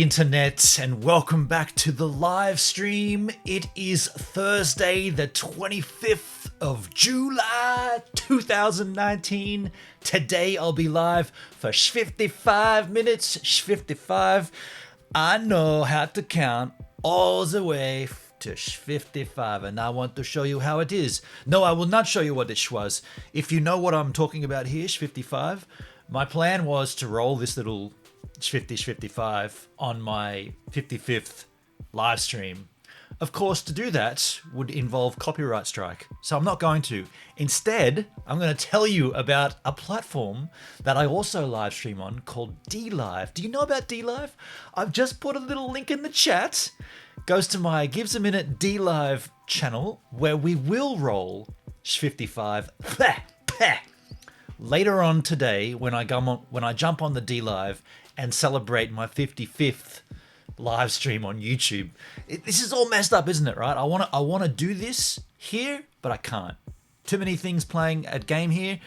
the internet, and welcome back to the live stream. It is Thursday, the 25th of July 2019. Today I'll be live for 55 minutes. 55. I know how to count all the way to 55, and I want to show you how it is. No, I will not show you what it was. If you know what I'm talking about here, 55, my plan was to roll this little 55 on my 55th live stream. Of course, to do that would involve copyright strike, so I'm not going to. Instead, I'm going to tell you about a platform that I also live stream on called DLive. Do you know about DLive? I've just put a little link in the chat. Goes to my Gives a Minute DLive channel, where we will roll 55 later on today when I jump on the DLive and celebrate my 55th live stream on YouTube. This is all messed up, isn't it? Right? I want to do this here, but I can't. Too many things playing a game here.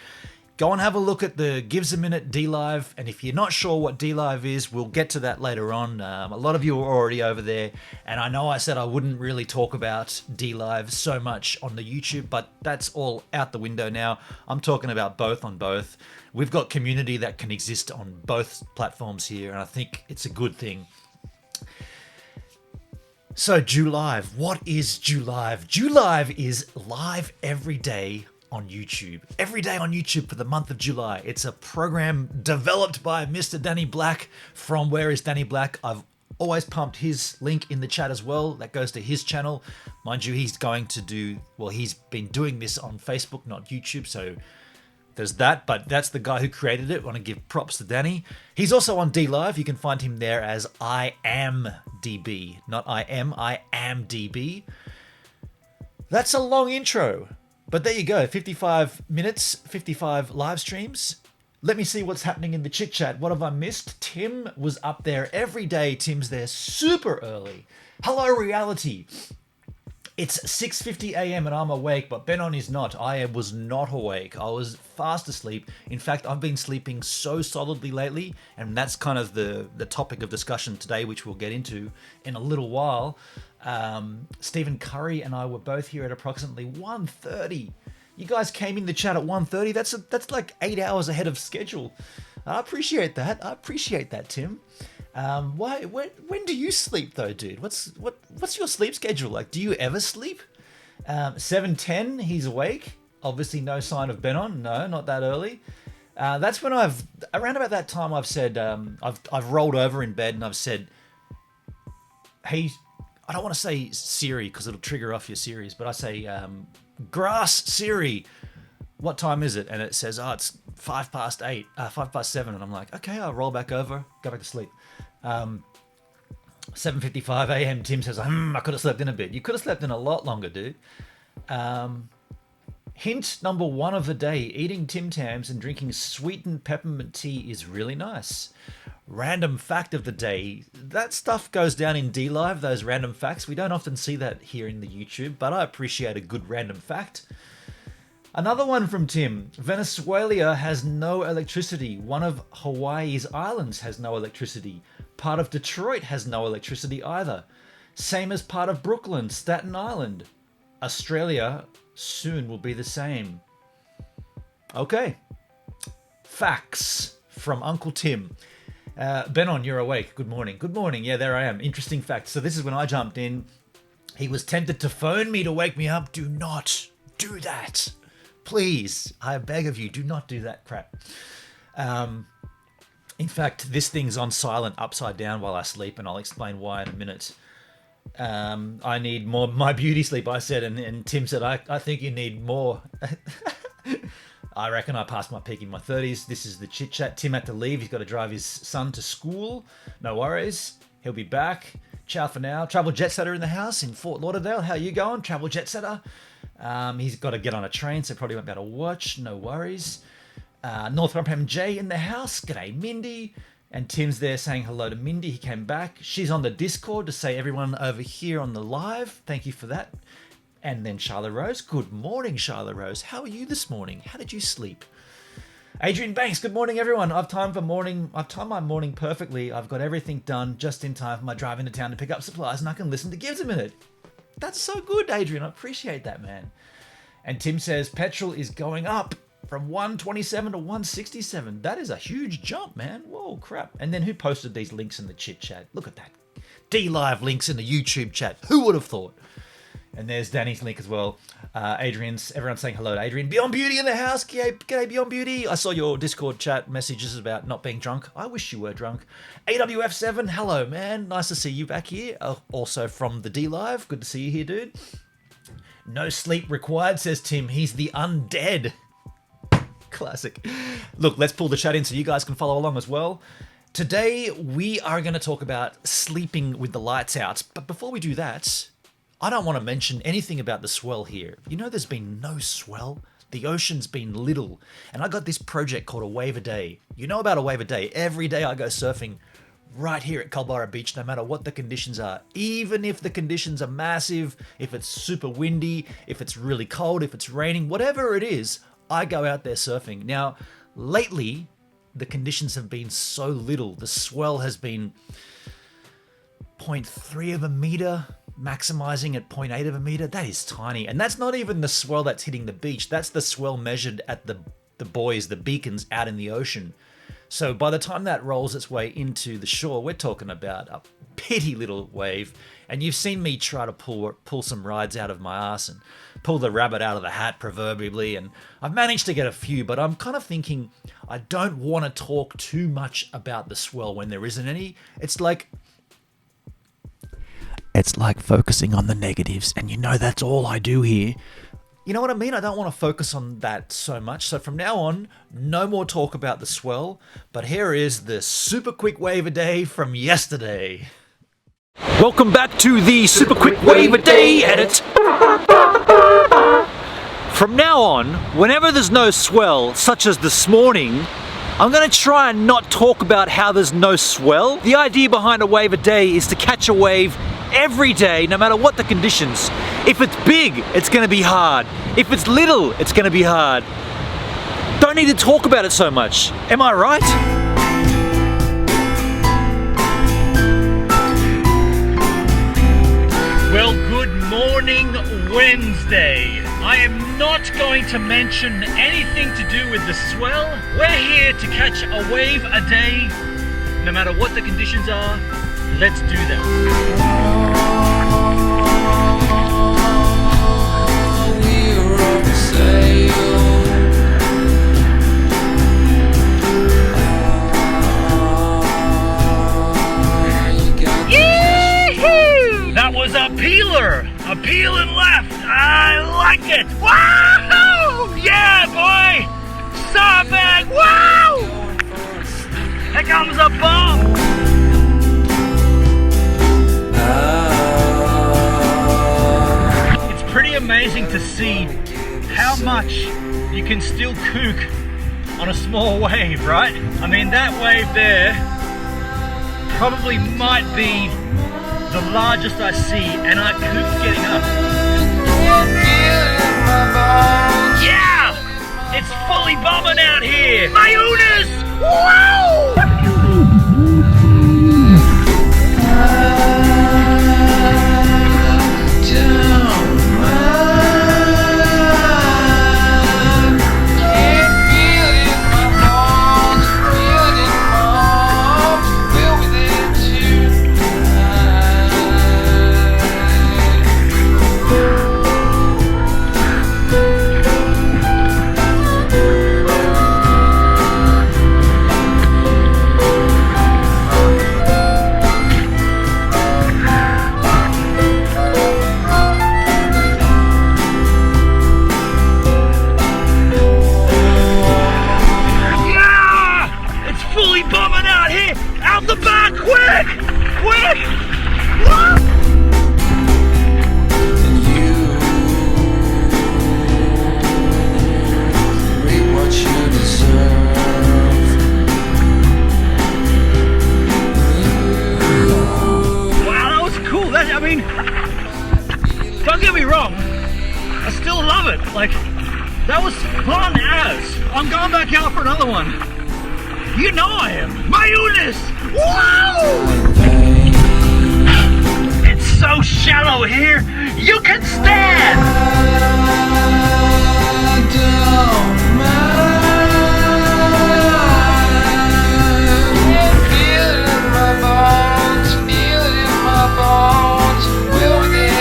Go and have a look at the Gives a Minute DLive, and if you're not sure what DLive is, we'll get to that later on. A lot of you are already over there, and I know I said I wouldn't really talk about DLive so much on the YouTube, but that's all out the window now. I'm talking about both on both. We've got community that can exist on both platforms here, and I think it's a good thing. So DLive, what is DLive? DLive is live every day on YouTube. Every day on YouTube for the month of July. It's a program developed by Mr. Danny Black from Where is Danny Black. I've always pumped his link in the chat as well. That goes to his channel. Mind you, he's been doing this on Facebook, not YouTube, so there's that, but that's the guy who created it. I want to give props to Danny. He's also on DLive. You can find him there as I am DB. Not I am DB. That's a long intro. But there you go, 55 minutes, 55 live streams. Let me see what's happening in the chit chat. What have I missed? Tim was up there every day. Tim's there super early. Hello, reality. It's 6:50 a.m. and I'm awake, but Benon is not. I was not awake. I was fast asleep. In fact, I've been sleeping so solidly lately, and that's kind of the topic of discussion today, which we'll get into in a little while. Stephen Curry and I were both here at approximately 1:30. You guys came in the chat at 1:30. That's like 8 hours ahead of schedule. I appreciate that, Tim. When do you sleep though, dude? What's your sleep schedule like? Do you ever sleep? 7:10, he's awake. Obviously, no sign of Benon. No, not that early. That's when around about that time I've said I've rolled over in bed and I've said, hey. I don't want to say Siri because it'll trigger off your Siris, but I say, Grass Siri, what time is it? And it says, it's 7, and I'm like, okay, I'll roll back over, go back to sleep. 7:55 a.m. Tim says, I could have slept in a bit. You could have slept in a lot longer, dude. Hint number 1 of the day, eating Tim Tams and drinking sweetened peppermint tea is really nice. Random fact of the day. That stuff goes down in DLive, those random facts. We don't often see that here in the YouTube, but I appreciate a good random fact. Another one from Tim. Venezuela has no electricity. One of Hawaii's islands has no electricity. Part of Detroit has no electricity either. Same as part of Brooklyn, Staten Island. Australia soon will be the same. Okay. Facts from Uncle Tim. Benon, you're awake. Good morning. Good morning. Yeah, there I am. Interesting fact. So this is when I jumped in. He was tempted to phone me to wake me up. Do not do that. Please. I beg of you, do not do that crap. In fact, this thing's on silent upside down while I sleep, and I'll explain why in a minute. I need more my beauty sleep, I said, and Tim said, I think you need more. I reckon I passed my peak in my 30s. This is the chit chat. Tim had to leave. He's got to drive his son to school. No worries. He'll be back. Ciao for now. Travel Jet Setter in the house in Fort Lauderdale. How you going, Travel Jet Setter? He's got to get on a train, so probably won't be able to watch. No worries. Northrop MJ in the house. G'day, Mindy. And Tim's there saying hello to Mindy. He came back. She's on the Discord to say everyone over here on the live. Thank you for that. And then Charlotte Rose. Good morning, Charlotte Rose. How are you this morning? How did you sleep? Adrian Banks, good morning, everyone. I've timed my morning perfectly. I've got everything done just in time for my drive into town to pick up supplies, and I can listen to Gives a Minute. That's so good, Adrian. I appreciate that, man. And Tim says petrol is going up from 127 to 167. That is a huge jump, man. Whoa, crap. And then who posted these links in the chit chat? Look at that. D-Live links in the YouTube chat. Who would have thought? And there's Danny's link as well. Everyone's saying hello to Adrian. Beyond Beauty in the house. G'day, Beyond Beauty. I saw your Discord chat messages about not being drunk. I wish you were drunk. AWF7, hello, man. Nice to see you back here. Also from the D-Live. Good to see you here, dude. No sleep required, says Tim. He's the undead. Classic. Look, let's pull the chat in so you guys can follow along as well. Today, we are going to talk about sleeping with the lights out. But before we do that, I don't want to mention anything about the swell here. You know, there's been no swell. The ocean's been little. And I got this project called A Wave a Day. You know about A Wave a Day. Every day I go surfing right here at Culburra Beach, no matter what the conditions are. Even if the conditions are massive, if it's super windy, if it's really cold, if it's raining, whatever it is, I go out there surfing. Now, lately, the conditions have been so little. The swell has been 0.3 of a meter, maximizing at 0.8 of a meter. That is tiny. And that's not even the swell that's hitting the beach. That's the swell measured at the buoys, the beacons out in the ocean. So by the time that rolls its way into the shore, we're talking about a petty little wave. And you've seen me try to pull some rides out of my ass and pull the rabbit out of the hat, proverbially. And I've managed to get a few, but I'm kind of thinking I don't want to talk too much about the swell when there isn't any. It's like focusing on the negatives. And you know that's all I do here. You know what I mean? I don't want to focus on that so much. So from now on, no more talk about the swell. But here is the super quick wave a day from yesterday. Welcome back to the super quick wave a day edit. From now on, whenever there's no swell, such as this morning, I'm going to try and not talk about how there's no swell. The idea behind A Wave a Day is to catch a wave every day, no matter what the conditions. If it's big, it's going to be hard. If it's little, it's going to be hard. Don't need to talk about it so much. Am I right? Well, good morning, Wednesday. I am not going to mention anything to do with the swell. We're here to catch a wave a day, no matter what the conditions are. Let's do that. A peel and left. I like it. Wow! Yeah, boy! Sawbag! Wow! Here comes a bomb! It's pretty amazing to see how much you can still kook on a small wave, right? I mean, that wave there probably might be the largest I see, and I kooked getting up. Yeah! It's fully bombing out here! Mayunas! Wow! Don't get me wrong, I still love it. Like, that was fun as. I'm going back out for another one. You know I am. My Eunice! Wow! It's so shallow here, you can stand! I don't mind. Feel it in my bones, feel it in my bones. We'll get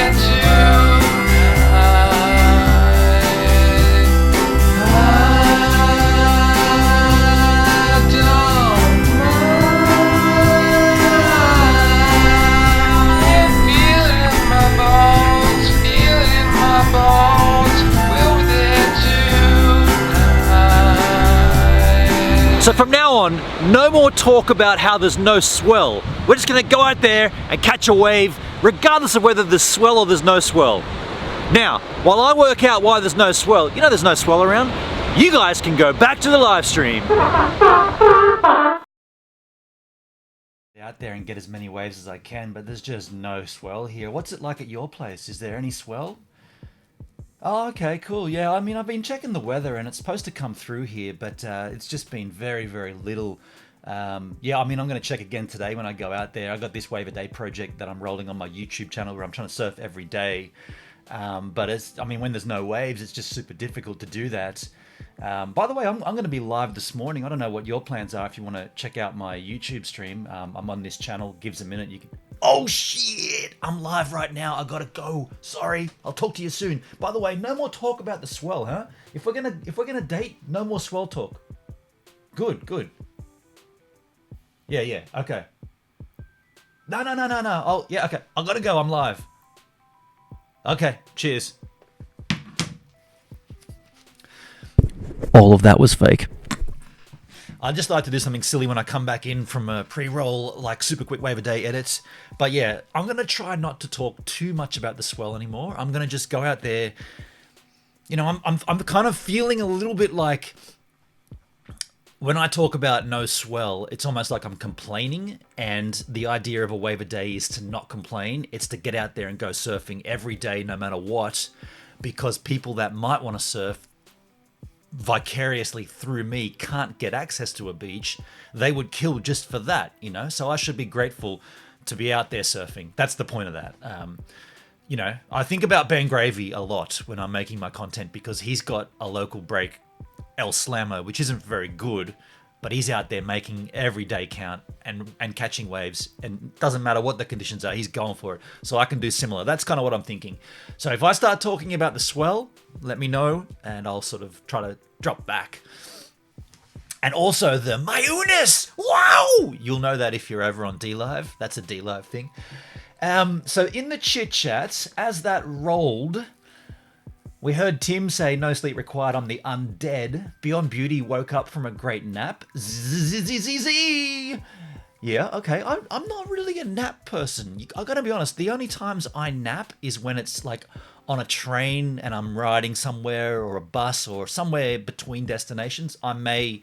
So from now on, no more talk about how there's no swell. We're just gonna go out there and catch a wave, regardless of whether there's swell or there's no swell. Now, while I work out why there's no swell, you know there's no swell around, you guys can go back to the live stream. Out there and get as many waves as I can, but there's just no swell here. What's it like at your place? Is there any swell? Oh, okay, cool. Yeah, I mean, I've been checking the weather and it's supposed to come through here, but it's just been very, very little. Yeah, I mean, I'm going to check again today when I go out there. I got this Wave a Day project that I'm rolling on my YouTube channel where I'm trying to surf every day. But it's, I mean, when there's no waves, it's just super difficult to do that. By the way, I'm going to be live this morning. I don't know what your plans are if you want to check out my YouTube stream. I'm on this channel, Gives a Minute. You can... Oh shit! I'm live right now. I gotta go. Sorry. I'll talk to you soon. By the way, no more talk about the swell, huh? If we're gonna date, no more swell talk. Good. Yeah. Okay. No. Oh yeah. Okay. I gotta go. I'm live. Okay. Cheers. All of that was fake. I just like to do something silly when I come back in from a pre-roll, like super quick Wave a Day edits. But yeah, I'm going to try not to talk too much about the swell anymore. I'm going to just go out there. You know, I'm kind of feeling a little bit like when I talk about no swell, it's almost like I'm complaining. And the idea of a Wave a Day is to not complain. It's to get out there and go surfing every day, no matter what, because people that might want to surf vicariously through me can't get access to a beach. They would kill just for that, you know. So I should be grateful to be out there surfing. That's the point of that. You know, I think about Ben Gravy a lot when I'm making my content because he's got a local break, El Slammer, which isn't very good, but he's out there making every day count and catching waves, and doesn't matter what the conditions are, he's going for it. So I can do similar. That's kind of what I'm thinking. So if I start talking about the swell, let me know and I'll sort of try to drop back. And also the Mayunis! Wow! You'll know that if you're over on DLive. That's a DLive thing. So in the chit chats, as that rolled, we heard Tim say no sleep required on the undead. Beyond Beauty woke up from a great nap. Zzz. Yeah, okay. I'm not really a nap person. I gotta be honest, the only times I nap is when it's like on a train and I'm riding somewhere, or a bus, or somewhere between destinations. I may,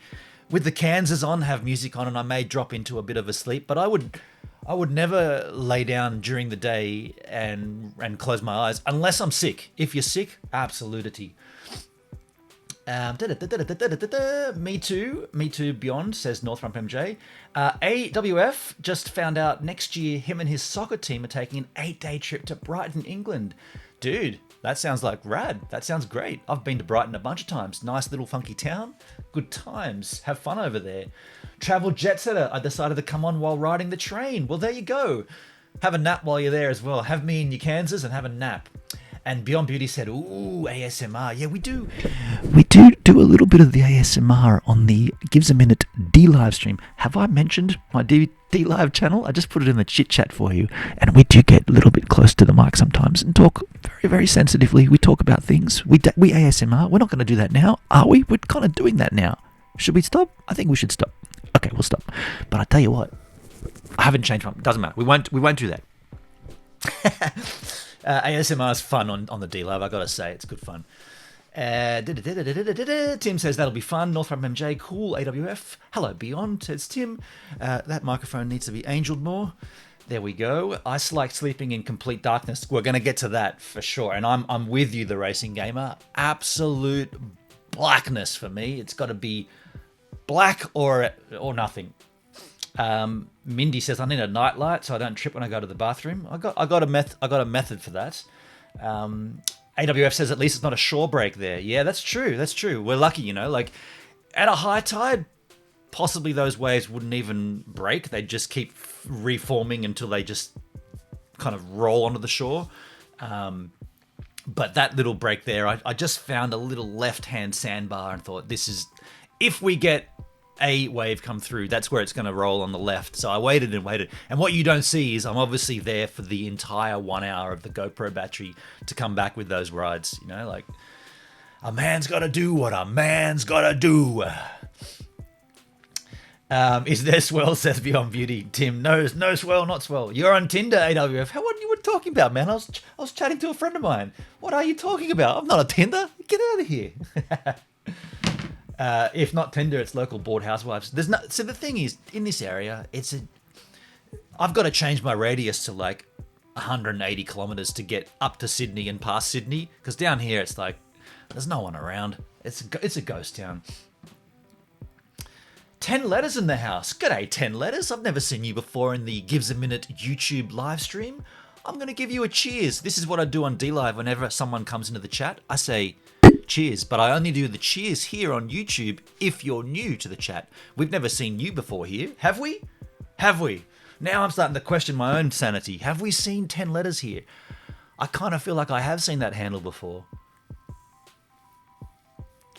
with the Kansas on, have music on, and I may drop into a bit of a sleep, but I would never lay down during the day and close my eyes unless I'm sick. If you're sick, absolutity. Me too beyond, says North Rump MJ. AWF just found out next year him and his soccer team are taking an 8-day trip to Brighton, England. Dude, that sounds like rad. That sounds great. I've been to Brighton a bunch of times. Nice little funky town. Good times. Have fun over there. Travel jet setter. I decided to come on while riding the train. Well, there you go. Have a nap while you're there as well. Have me in your Kansas and have a nap. And Beyond Beauty said, ooh, ASMR. Yeah, we do a little bit of the ASMR on the Gives a Minute D-Live stream. Have I mentioned my D-Live channel? I just put it in the chit chat for you. And we do get a little bit close to the mic sometimes and talk very, very sensitively. We talk about things. We ASMR. We're not going to do that now, are we? We're kind of doing that now. Should we stop? I think we should stop. Okay, we'll stop. But I tell you what, I haven't changed my... Doesn't matter. We won't do that. ASMR is fun on the D-Lab, I gotta say. It's good fun. Tim says that'll be fun. North Rump MJ, cool. AWF, hello Beyond, says Tim. That microphone needs to be angeled more. There we go. I like sleeping in complete darkness. We're gonna get to that for sure. And I'm with you, the racing gamer. Absolute blackness for me. It's got to be black or nothing. Mindy says I need a nightlight so I don't trip when I go to the bathroom. I got a method for that. AWF says at least it's not a shore break there. Yeah, that's true. That's true. We're lucky, you know. Like at a high tide, possibly those waves wouldn't even break. They'd just keep reforming until they just kind of roll onto the shore. But that little break there, I just found a little left-hand sandbar and thought, this is, if we get a wave come through, that's where it's going to roll on the left. So I waited and waited. And what you don't see is I'm obviously there for the entire 1 hour of the GoPro battery to come back with those rides. You know, like, a man's got to do what a man's got to do. Is there swell, says Beyond Beauty. Tim, no swell, not swell. You're on Tinder, AWF. What you were talking about, man? I was chatting to a friend of mine. What are you talking about? I'm not on Tinder. Get out of here. If not Tinder, it's local bored housewives. So the thing is, in this area, I've got to change my radius to like 180 kilometers to get up to Sydney and past Sydney, because down here it's like there's no one around. It's a ghost town. 10 letters in the house. G'day, 10 letters. I've never seen you before in the Gives a Minute YouTube live stream. I'm going to give you a cheers. This is what I do on DLive whenever someone comes into the chat. I say cheers, but I only do the cheers here on YouTube if you're new to the chat. We've never seen you before here. Have we? Have we? Now I'm starting to question my own sanity. Have we seen 10 letters here? I kind of feel like I have seen that handle before.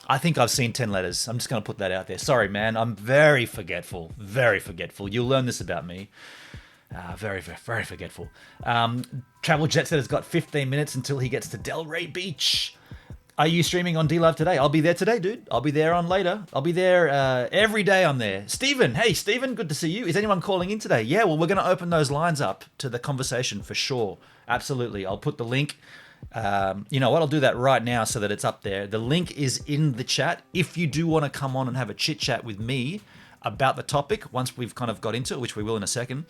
I think I've seen 10 letters. I'm just going to put that out there. Sorry, man. I'm very forgetful. Very forgetful. You'll learn this about me. Very, very, very forgetful. Travel Jet said it's got 15 minutes until he gets to Delray Beach. Are you streaming on DLive today? I'll be there today, dude. I'll be there on later. I'll be there every day I'm there. Stephen. Hey, Stephen. Good to see you. Is anyone calling in today? Yeah, well, we're going to open those lines up to the conversation for sure. Absolutely. I'll put the link. You know what? I'll do that right now so that it's up there. The link is in the chat. If you do want to come on and have a chit chat with me about the topic, once we've kind of got into it, which we will in a second,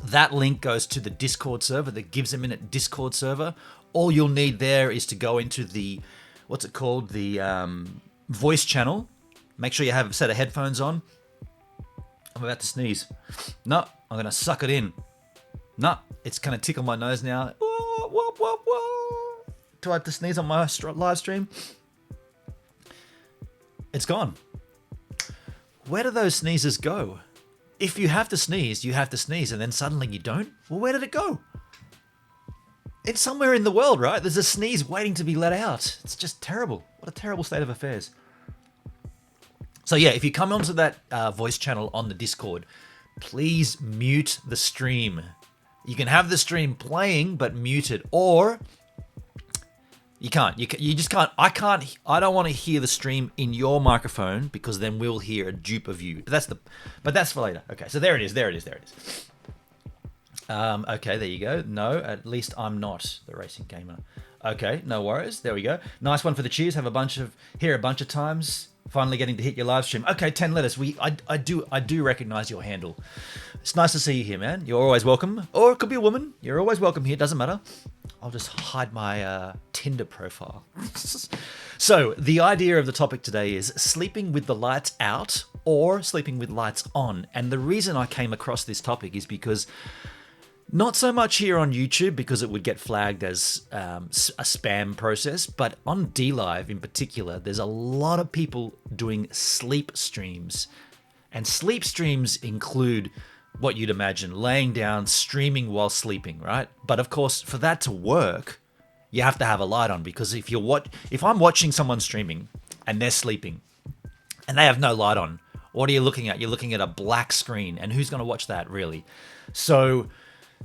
that link goes to the Discord server, the Gives a Minute Discord server. All you'll need there is to go into the, what's it called? The voice channel. Make sure you have a set of headphones on. I'm about to sneeze. No, I'm going to suck it in. No, it's going to tickle my nose now. Do I have to sneeze on my live stream? It's gone. Where do those sneezes go? If you have to sneeze, you have to sneeze, and then suddenly you don't? Well, where did it go? It's somewhere in the world, right? There's a sneeze waiting to be let out. It's just terrible. What a terrible state of affairs. So yeah, if you come onto that voice channel on the Discord, please mute the stream. You can have the stream playing, but mute it. Or you can't. You just can't. I don't want to hear the stream in your microphone because then we'll hear a dupe of you. But that's for later. Okay, so there it is. Okay, there you go. No, at least I'm not the racing gamer. Okay, no worries. There we go. Nice one for the cheers. Have a bunch of times. Finally getting to hit your live stream. Okay, 10 letters. I do recognize your handle. It's nice to see you here, man. You're always welcome. Or it could be a woman. You're always welcome here. Doesn't matter. I'll just hide my Tinder profile. So the idea of the topic today is sleeping with the lights out or sleeping with lights on. And the reason I came across this topic is because not so much here on YouTube because it would get flagged as a spam process, but on DLive in particular, there's a lot of people doing sleep streams. And sleep streams include what you'd imagine, laying down, streaming while sleeping, right? But of course, for that to work, you have to have a light on because if I'm watching someone streaming and they're sleeping and they have no light on, what are you looking at? You're looking at a black screen, and who's going to watch that really? So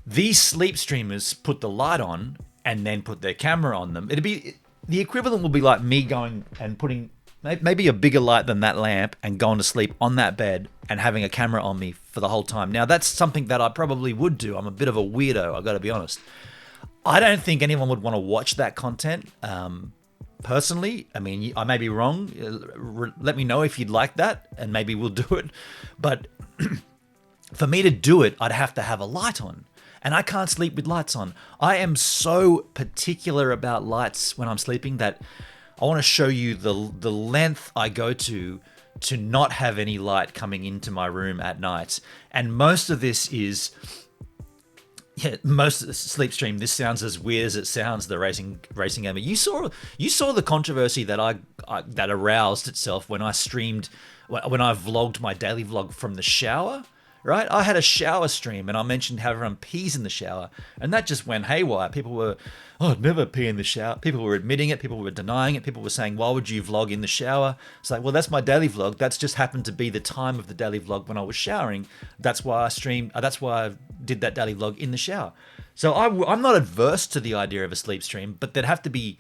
these sleep streamers put the light on and then put their camera on them. The equivalent will be like me going and putting maybe a bigger light than that lamp and going to sleep on that bed and having a camera on me for the whole time. Now, that's something that I probably would do. I'm a bit of a weirdo, I've got to be honest. I don't think anyone would want to watch that content. Personally, I mean, I may be wrong. Let me know if you'd like that, and maybe we'll do it. But for me to do it, I'd have to have a light on. And I can't sleep with lights on. I am so particular about lights when I'm sleeping that I want to show you the length I go to not have any light coming into my room at night. And most of this is, most of the sleep stream. This sounds as weird as it sounds. The racing gamer. You saw the controversy that that aroused itself when I vlogged my daily vlog from the shower. Right, I had a shower stream and I mentioned how everyone pees in the shower, and that just went haywire. People were, I'd never pee in the shower. People were admitting it. People were denying it. People were saying, why would you vlog in the shower? It's like, well, that's my daily vlog. That's just happened to be the time of the daily vlog when I was showering. That's why I streamed. That's why I did that daily vlog in the shower. So I'm not adverse to the idea of a sleep stream, but there'd have to be,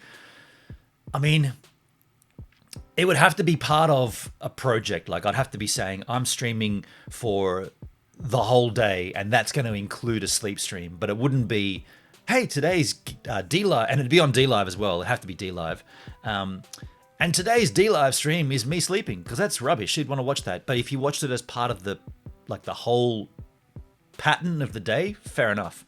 it would have to be part of a project. Like I'd have to be saying, I'm streaming for the whole day, and that's going to include a sleep stream. But it wouldn't be, hey, today's D-Live, and it'd be on D-Live as well. It'd have to be D-Live. And today's D-Live stream is me sleeping, because that's rubbish. You'd want to watch that. But if you watched it as part of the whole pattern of the day, fair enough.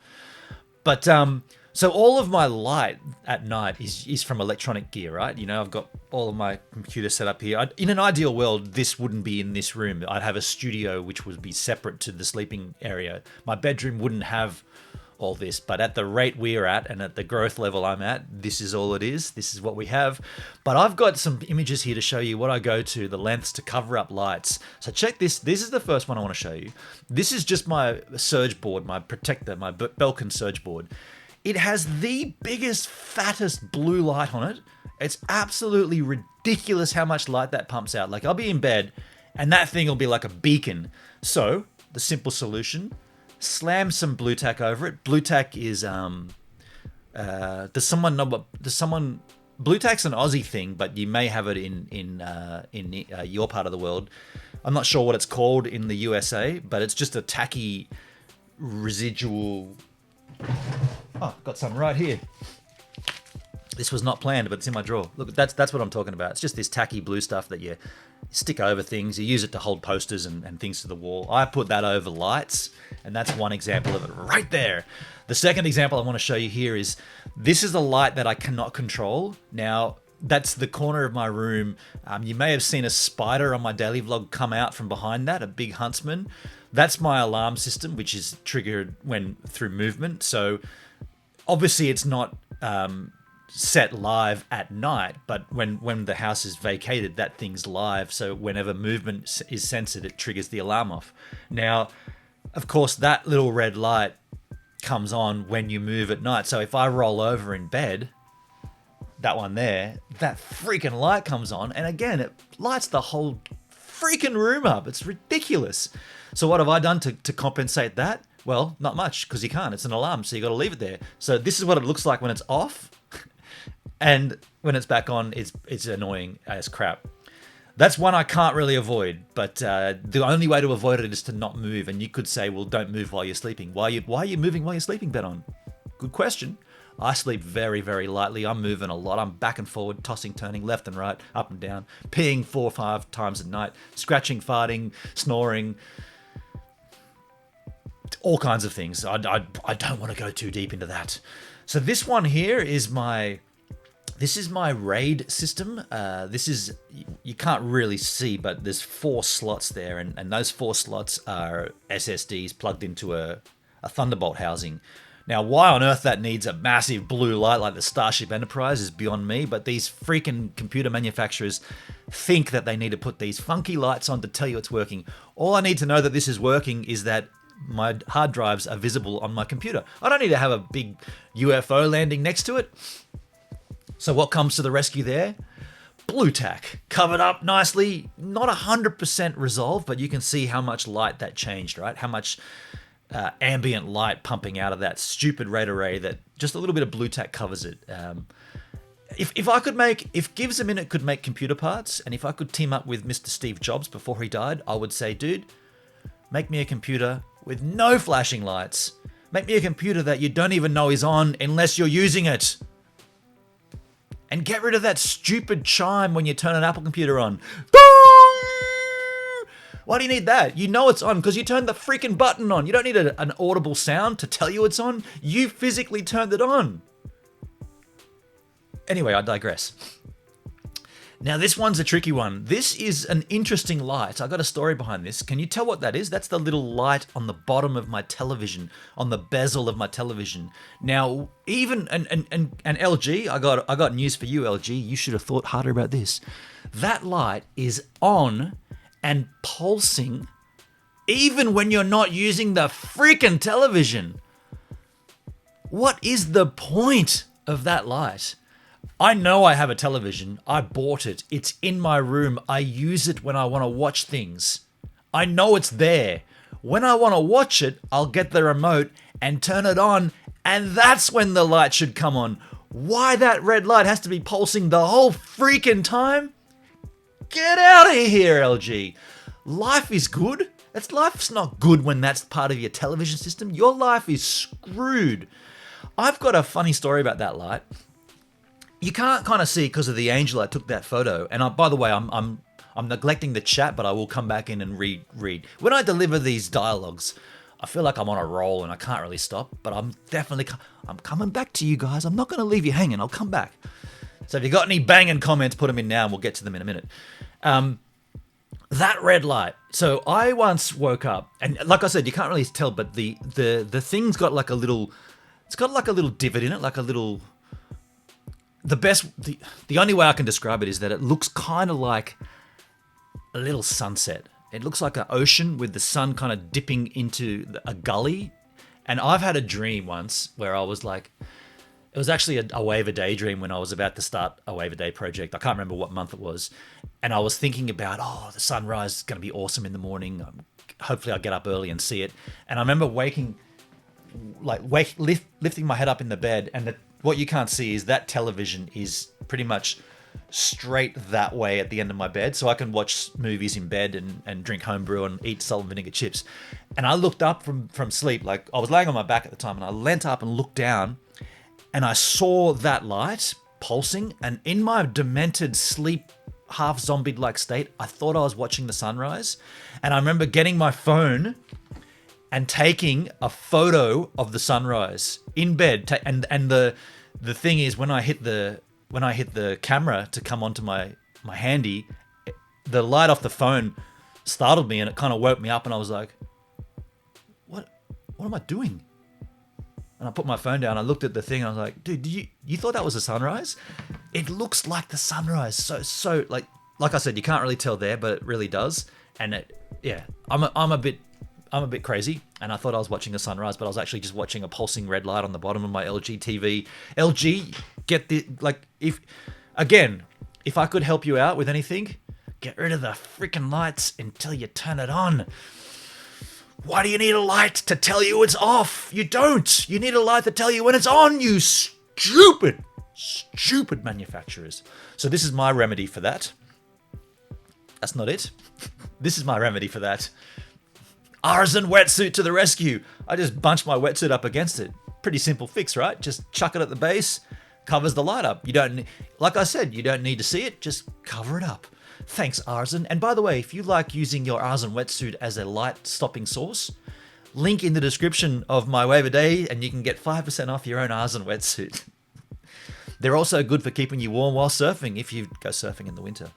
But so all of my light at night is from electronic gear, right? You know, I've got all of my computer set up here. In an ideal world, this wouldn't be in this room. I'd have a studio which would be separate to the sleeping area. My bedroom wouldn't have all this, but at the rate we're at and at the growth level I'm at, this is all it is. This is what we have. But I've got some images here to show you what I go to, the lengths to cover up lights. So check this. This is the first one I want to show you. This is just my surge board, my protector, my Belkin surge board. It has the biggest, fattest blue light on it. It's absolutely ridiculous how much light that pumps out. Like I'll be in bed and that thing will be like a beacon. So the simple solution, slam some blue tack over it. Blue tack is, blue tack's an Aussie thing, but you may have it in your part of the world. I'm not sure what it's called in the USA, but it's just a tacky residual. Oh, got some right here. This was not planned, but it's in my drawer. Look, that's what I'm talking about. It's just this tacky blue stuff that you stick over things. You use it to hold posters and things to the wall. I put that over lights, and that's one example of it right there. The second example I want to show you here is, this is a light that I cannot control. Now, that's the corner of my room. You may have seen a spider on my daily vlog come out from behind that, a big huntsman. That's my alarm system, which is triggered through movement. So obviously it's not set live at night, but when the house is vacated, that thing's live. So whenever movement is censored, it triggers the alarm off. Now, of course, that little red light comes on when you move at night. So if I roll over in bed, that one there, that freaking light comes on, and again, it lights the whole freaking room up. It's ridiculous. So what have I done to compensate that? Well, not much, because you can't. It's an alarm, so you got to leave it there. So this is what it looks like when it's off, and when it's back on, it's annoying as crap. That's one I can't really avoid, but the only way to avoid it is to not move. And you could say, well, don't move while you're sleeping. Why are you moving while you're sleeping, Ben? Good question. I sleep very, very lightly. I'm moving a lot. I'm back and forward, tossing, turning, left and right, up and down, peeing 4 or 5 times a night, scratching, farting, snoring, all kinds of things. I don't want to go too deep into that. So this one here is my RAID system. This is, you can't really see, but there's 4 slots there, and those 4 slots are SSDs plugged into a Thunderbolt housing. Now, why on earth that needs a massive blue light like the Starship Enterprise is beyond me, but these freaking computer manufacturers think that they need to put these funky lights on to tell you it's working. All I need to know that this is working is that my hard drives are visible on my computer. I don't need to have a big UFO landing next to it. So what comes to the rescue there? Blue tack, covered up nicely, not 100% resolved, but you can see how much light that changed, right? How much ambient light pumping out of that stupid RAID array that just a little bit of blue tack covers it. If Gives a Minute could make computer parts, and if I could team up with Mr. Steve Jobs before he died, I would say, dude, make me a computer with no flashing lights. Make me a computer that you don't even know is on unless you're using it. And get rid of that stupid chime when you turn an Apple computer on. Why do you need that? You know it's on because you turned the freaking button on. You don't need an audible sound to tell you it's on. You physically turned it on. Anyway, I digress. Now, this one's a tricky one. This is an interesting light. I got a story behind this. Can you tell what that is? That's the little light on the bottom of my television, on the bezel of my television. Now, even and LG, I got news for you, LG. You should have thought harder about this. That light is on and pulsing even when you're not using the freaking television. What is the point of that light? I know I have a television. I bought it. It's in my room. I use it when I want to watch things. I know it's there. When I want to watch it, I'll get the remote and turn it on, and that's when the light should come on. Why that red light has to be pulsing the whole freaking time? Get out of here, LG. Life is good. Life's not good when that's part of your television system. Your life is screwed. I've got a funny story about that light. You can't kind of see because of the angle I took that photo. And by the way, I'm neglecting the chat, but I will come back in and read. When I deliver these dialogues, I feel like I'm on a roll and I can't really stop. But I'm coming back to you guys. I'm not going to leave you hanging. I'll come back. So if you got any banging comments, put them in now, and we'll get to them in a minute. That red light. So I once woke up, and like I said, you can't really tell, but the thing's got like a little. It's got like a little divot in it, like a little. The only way I can describe it is that it looks kind of like a little sunset. It looks like an ocean with the sun kind of dipping into a gully. And I've had a dream once where I was like, it was actually a Wave a Day dream when I was about to start a Wave a Day project. I can't remember what month it was. And I was thinking about, the sunrise is going to be awesome in the morning. Hopefully I'll get up early and see it. And I remember lifting my head up in the bed, and what you can't see is that television is pretty much straight that way at the end of my bed, so I can watch movies in bed and drink homebrew and eat salt and vinegar chips. And I looked up from sleep, like I was laying on my back at the time, and I leant up and looked down, and I saw that light pulsing, and in my demented sleep, half zombied-like state, I thought I was watching the sunrise. And I remember getting my phone and taking a photo of the sunrise in bed. And the thing is, when I hit the camera to come onto my handy, the light off the phone startled me, and it kind of woke me up, and I was like, what am I doing? And I put my phone down, I looked at the thing, and I was like, dude, you thought that was a sunrise? It looks like the sunrise. So like I said, you can't really tell there, but it really does. And I'm a bit crazy, and I thought I was watching a sunrise, but I was actually just watching a pulsing red light on the bottom of my LG TV. LG, if I could help you out with anything, get rid of the freaking lights until you turn it on. Why do you need a light to tell you it's off? You don't. You need a light to tell you when it's on, you stupid manufacturers. So this is my remedy for that. That's not it. This is my remedy for that. Artisan wetsuit to the rescue. I just bunch my wetsuit up against it. Pretty simple fix, right? Just chuck it at the base, covers the light up. You don't, like I said, you don't need to see it. Just cover it up. Thanks, Artisan. And by the way, if you like using your Artisan wetsuit as a light stopping source, link in the description of my Wave a Day, and you can get 5% off your own Artisan wetsuit. They're also good for keeping you warm while surfing if you go surfing in the winter.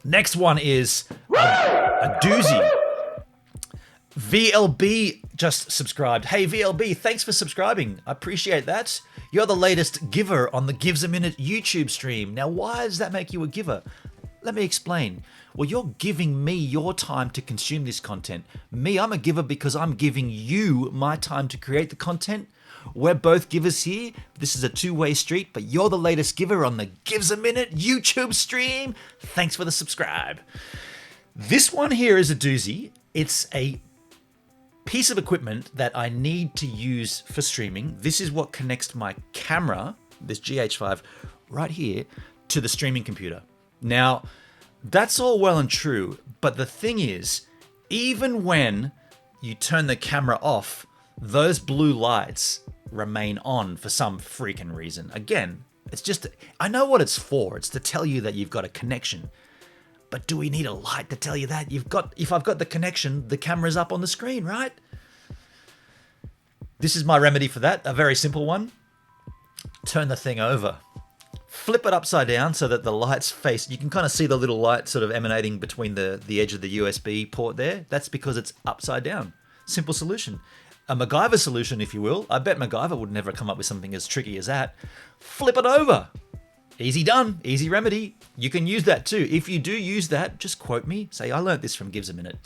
Next one is a doozy. VLB just subscribed. Hey VLB, thanks for subscribing. I appreciate that. You're the latest giver on the Gives a Minute YouTube stream. Now, why does that make you a giver? Let me explain. Well, you're giving me your time to consume this content. Me, I'm a giver because I'm giving you my time to create the content. We're both givers here. This is a two-way street, but you're the latest giver on the Gives a Minute YouTube stream. Thanks for the subscribe. This one here is a doozy. It's a piece of equipment that I need to use for streaming. This is what connects my camera, this GH5 right here, to the streaming computer. Now, that's all well and true, but the thing is, even when you turn the camera off, those blue lights remain on for some freaking reason. Again, it's just, I know what it's for. It's to tell you that you've got a connection. But do we need a light to tell you that? If I've got the connection, the camera's up on the screen, right? This is my remedy for that, a very simple one. Turn the thing over. flip it upside down so that the lights face. You can kind of see the little light sort of emanating between the edge of the USB port there. That's because it's upside down. Simple solution. A MacGyver solution, if you will. I bet MacGyver would never come up with something as tricky as that. Flip it over. Easy done. Easy remedy. You can use that too. If you do use that, just quote me. Say, I learned this from Gives a Minute.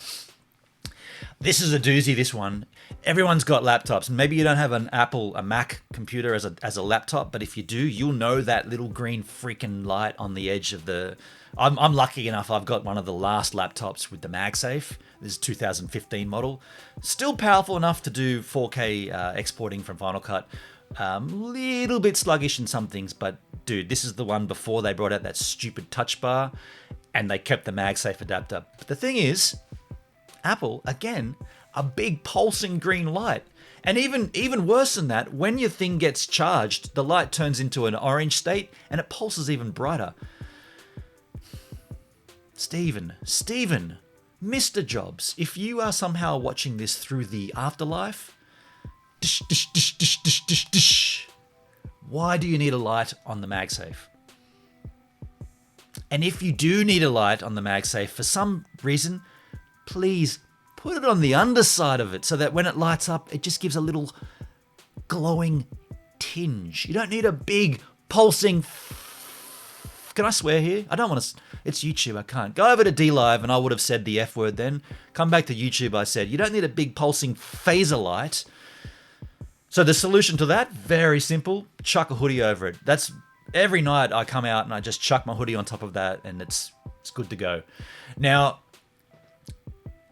This is a doozy, this one. Everyone's got laptops. Maybe you don't have a Mac computer as a laptop, but if you do, you'll know that little green freaking light on the edge of the... I'm lucky enough, I've got one of the last laptops with the MagSafe. This is 2015 model. Still powerful enough to do 4K exporting from Final Cut. Little bit sluggish in some things, but dude, this is the one before they brought out that stupid touch bar and they kept the MagSafe adapter. But the thing is, Apple, again, a big pulsing green light. And even worse than that, when your thing gets charged, the light turns into an orange state and it pulses even brighter. Stephen, Mr. Jobs, if you are somehow watching this through the afterlife, dish, dish, dish, dish, dish, dish, dish. Why do you need a light on the MagSafe? And if you do need a light on the MagSafe for some reason, please put it on the underside of it so that when it lights up, it just gives a little glowing tinge. You don't need a big pulsing... Can I swear here? I don't want to... It's YouTube, I can't. Go over to DLive and I would have said the F word then. Come back to YouTube, I said, you don't need a big pulsing phaser light. So the solution to that, very simple. Chuck a hoodie over it. That's every night I come out and I just chuck my hoodie on top of that and it's good to go. Now,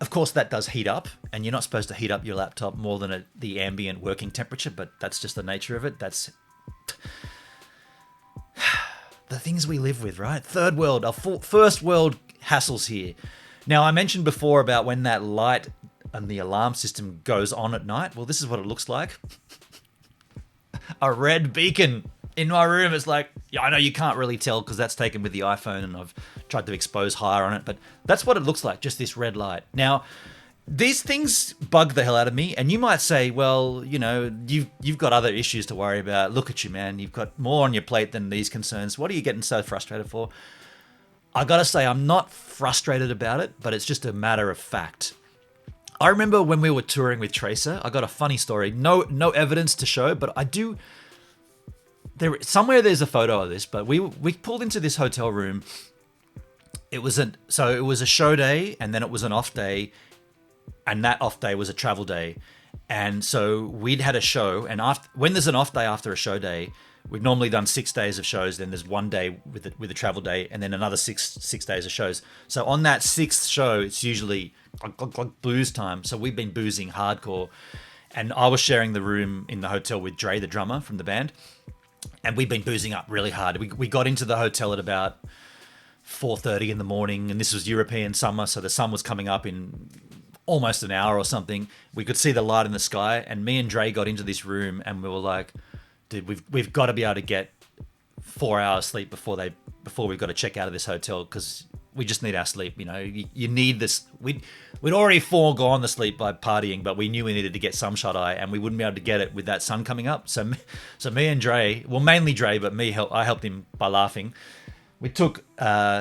of course, that does heat up, and you're not supposed to heat up your laptop more than the ambient working temperature, but that's just the nature of it. That's the things we live with, right? Third world, first world hassles here. Now, I mentioned before about when that light and the alarm system goes on at night. Well, this is what it looks like. A red beacon in my room. It's like, yeah, I know you can't really tell because that's taken with the iPhone and I've tried to expose higher on it, but that's what it looks like, just this red light. Now, these things bug the hell out of me, and you might say, well, you know, you've got other issues to worry about. Look at you, man. You've got more on your plate than these concerns. What are you getting so frustrated for? I gotta say, I'm not frustrated about it, but it's just a matter of fact. I remember when we were touring with Tracer, I got a funny story. No evidence to show, but I do... Somewhere there's a photo of this, but we pulled into this hotel room. It was a show day, and then it was an off day, and that off day was a travel day. And so we'd had a show, and when there's an off day after a show day, we've normally done 6 days of shows, then there's 1 day with a travel day, and then another six days of shows. So on that 6th show, it's usually booze time. So we've been boozing hardcore. And I was sharing the room in the hotel with Dre, the drummer from the band. And we've been boozing up really hard. We got into the hotel at about 4:30 in the morning, and this was European summer, so the sun was coming up in almost an hour or something. We could see the light in the sky, and me and Dre got into this room, and we were like, dude, we've got to be able to get 4 hours sleep before we've got to check out of this hotel, because we just need our sleep. You know, you need this. We'd already foregone the sleep by partying, but we knew we needed to get some shut eye, and we wouldn't be able to get it with that sun coming up. So me and Dre, well, mainly Dre, but I helped him by laughing. We took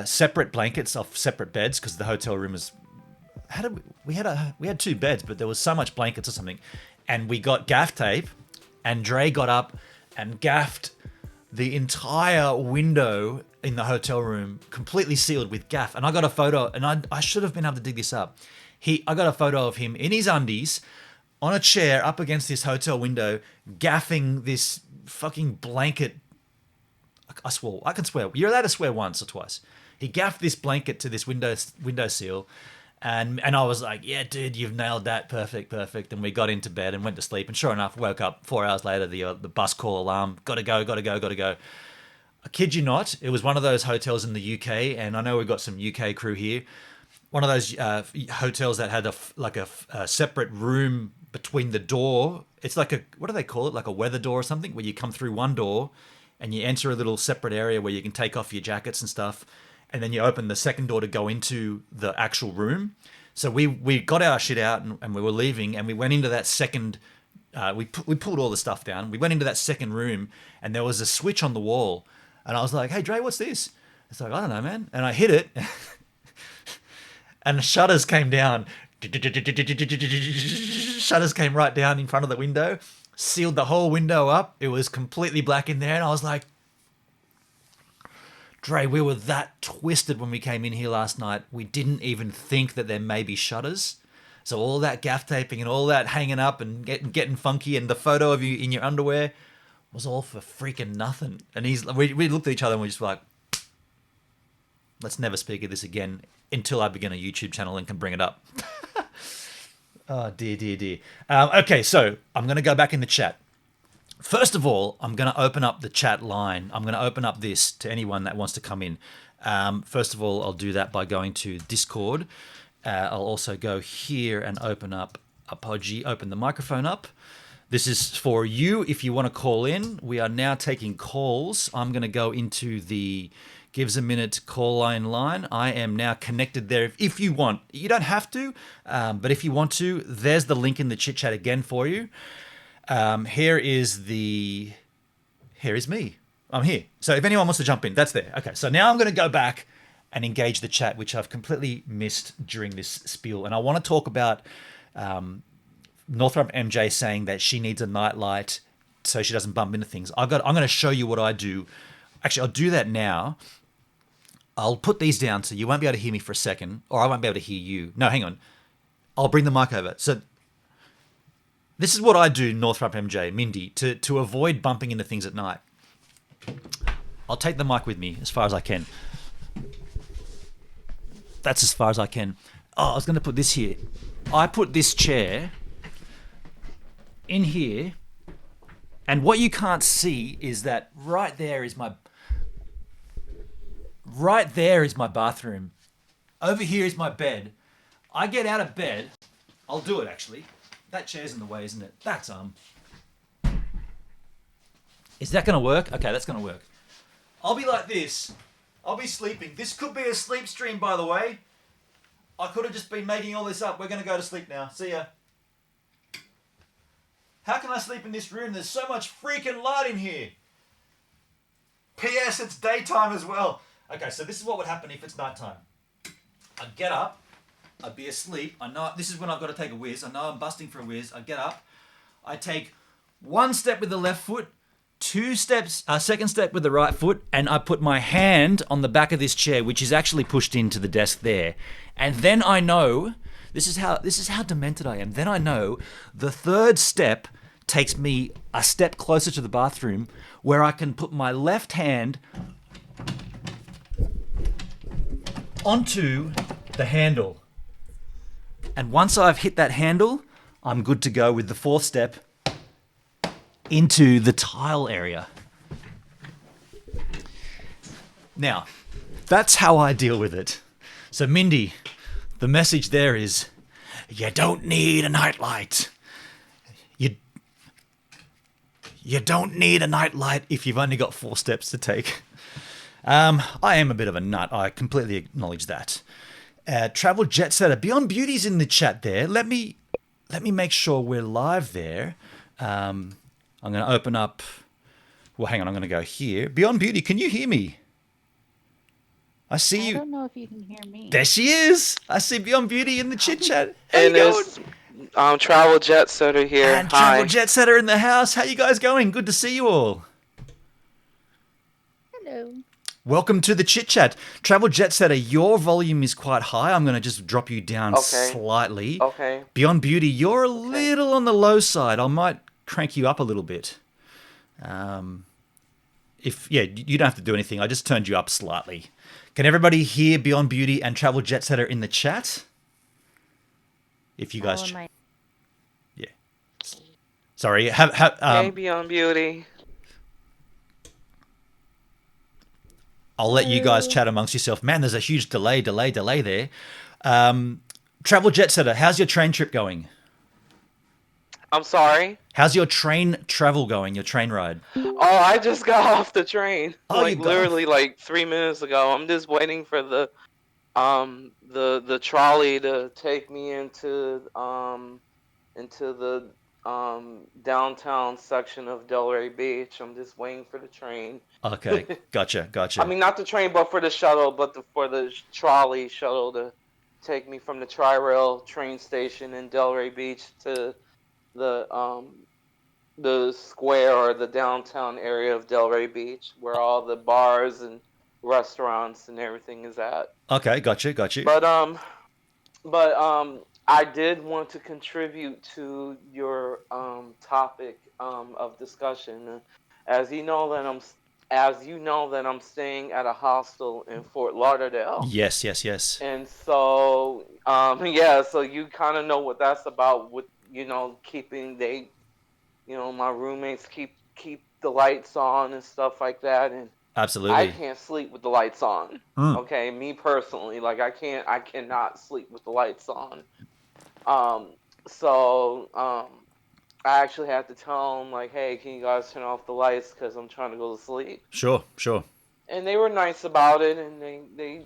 separate blankets off separate beds because the hotel room was. We had 2 beds, but there was so much blankets or something, and we got gaff tape, and Dre got up and gaffed the entire window in the hotel room, completely sealed with gaff. And I got a photo, and I should have been able to dig this up. I got a photo of him in his undies on a chair up against this hotel window, gaffing this fucking blanket. I can swear. You're allowed to swear once or twice. He gaffed this blanket to this window seal. And I was like, yeah, dude, you've nailed that. Perfect. And we got into bed and went to sleep. And sure enough, woke up 4 hours later, the bus call alarm, gotta go. I kid you not, it was one of those hotels in the UK, and I know we've got some UK crew here. One of those hotels that had a separate room between the door. It's like what do they call it? Like a weather door or something, where you come through one door and you enter a little separate area where you can take off your jackets and stuff. And then you open the second door to go into the actual room. So we got our shit out and we were leaving, and we went into that second. We pulled all the stuff down. We went into that second room, and there was a switch on the wall And I was like, hey, Dre, what's this? It's like, I don't know, man. And I hit it, and the shutters came down. Shutters came right down in front of the window, sealed the whole window up. It was completely black in there. And I was like, Dre, we were that twisted when we came in here last night. We didn't even think that there may be shutters. So all that gaff taping and all that hanging up and getting funky, and the photo of you in your underwear was all for freaking nothing. And we looked at each other and we just were like, let's never speak of this again until I begin a YouTube channel and can bring it up. Oh, dear, dear, dear. Okay, so I'm going to go back in the chat. First of all, I'm going to open up the chat line. I'm going to open up this to anyone that wants to come in. First of all, I'll do that by going to Discord. I'll also go here and open up Apogee, open the microphone up. This is for you if you want to call in. We are now taking calls. I'm going to go into the Gives a Minute call line. I am now connected there if you want. You don't have to, but if you want to, there's the link in the chit chat again for you. Here is me. I'm here. So if anyone wants to jump in, that's there. Okay, so now I'm going to go back and engage the chat, which I've completely missed during this spiel. And I want to talk about Northrop MJ saying that she needs a nightlight so she doesn't bump into things. I'm going to show you what I do. Actually, I'll do that now. I'll put these down so you won't be able to hear me for a second, or I won't be able to hear you. No, hang on. I'll bring the mic over. So this is what I do, Northrop MJ, Mindy, to avoid bumping into things at night. I'll take the mic with me as far as I can. That's as far as I can. Oh, I was going to put this here. I put this chair in here, and what you can't see is that right there is my bathroom. Over here is my bed. I get out of bed. I'll do it, actually. That chair's in the way, isn't it? That's Is that going to work? Okay, that's going to work. I'll be like this. I'll be sleeping. This could be a sleep stream, by the way. I could have just been making all this up. We're going to go to sleep now. See ya. How can I sleep in this room? There's so much freaking light in here. P.S. It's daytime as well. Okay, so this is what would happen if it's nighttime. I'd get up. I'd be asleep. I know this is when I've got to take a whiz. I know I'm busting for a whiz. I get up. I take one step with the left foot, second step with the right foot, and I put my hand on the back of this chair, which is actually pushed into the desk there. And then I know, this is how demented I am. Then I know the third step takes me a step closer to the bathroom, where I can put my left hand onto the handle. And once I've hit that handle, I'm good to go with the fourth step into the tile area. Now, that's how I deal with it. So Mindy, the message there is, you don't need a nightlight. You don't need a nightlight if you've only got 4 steps to take. I am a bit of a nut. I completely acknowledge that. Travel Jet Setter, Beyond Beauty's in the chat there. Let me make sure we're live there. I'm going to open up. Well, hang on. I'm going to go here. Beyond Beauty, can you hear me? I see you. I don't know if you can hear me. There she is. I see Beyond Beauty in the chit chat. How And you going? there's Travel Jet Setter here. And Hi. Travel Jet Setter in the house. How you guys going? Good to see you all. Hello. Welcome to the chit chat. Travel Jet Setter, your volume is quite high. I'm going to just drop you down slightly. Okay. Beyond Beauty, you're a little on the low side. I might crank you up a little bit. You don't have to do anything. I just turned you up slightly. Can everybody hear Beyond Beauty and Travel Jet Setter in the chat? If you guys, yeah. Sorry. Hey, Beyond Beauty. I'll let you guys chat amongst yourself. Man, there's a huge delay there. Travel Jet Setter, how's your train trip going? I'm sorry. How's your train travel going? Your train ride? Oh, I just got off the train. Oh, you got literally like 3 minutes ago. I'm just waiting for the trolley to take me into the downtown section of Delray Beach. I'm just waiting for the train. Okay, gotcha, I gotcha. mean, not the train, but for the shuttle, but for the trolley shuttle to take me from the Tri-Rail train station in Delray Beach to the square or the downtown area of Delray Beach, where all the bars and restaurants and everything is at. Okay, gotcha, gotcha. But I did want to contribute to your topic of discussion. As you know that I'm staying at a hostel in Fort Lauderdale, Yes, yes, yes. and so yeah, so you kind of know what that's about. With keeping my roommates keep the lights on and stuff like that, and I Absolutely. can't sleep with the lights on. Mm. Okay, me personally, like I cannot sleep with the lights on. Um, so I actually had to tell them like, hey, can you guys turn off the lights because I'm trying to go to sleep. Sure, sure. And they were nice about it, and they